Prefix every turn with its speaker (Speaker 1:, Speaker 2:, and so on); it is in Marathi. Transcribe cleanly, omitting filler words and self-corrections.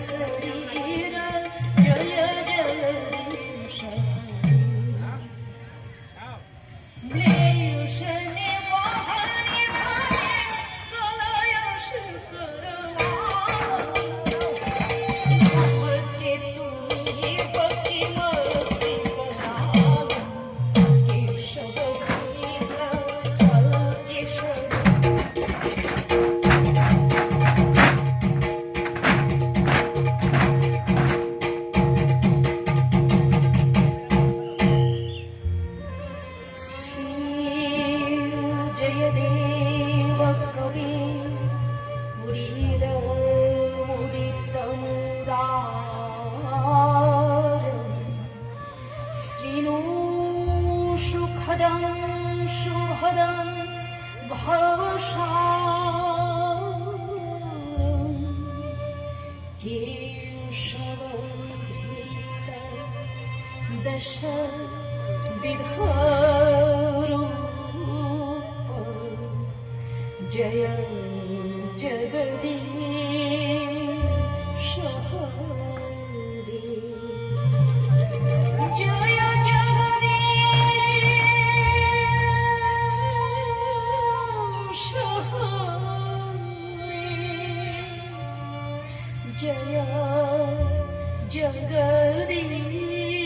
Speaker 1: शरीर जय जगदीश नेयुषने वाहने धाने कलय शिखरवा भवते तुम्ही भक्तिमती कराल केशव गीत चल केशव जयदेव कवी मुरीर मुदितमुदार श्रीनु सुखदं शुभदं भवसारं केशवधृत दश विधरूप जय जगदीश हरे जय जगदीश हरे जय जगदीश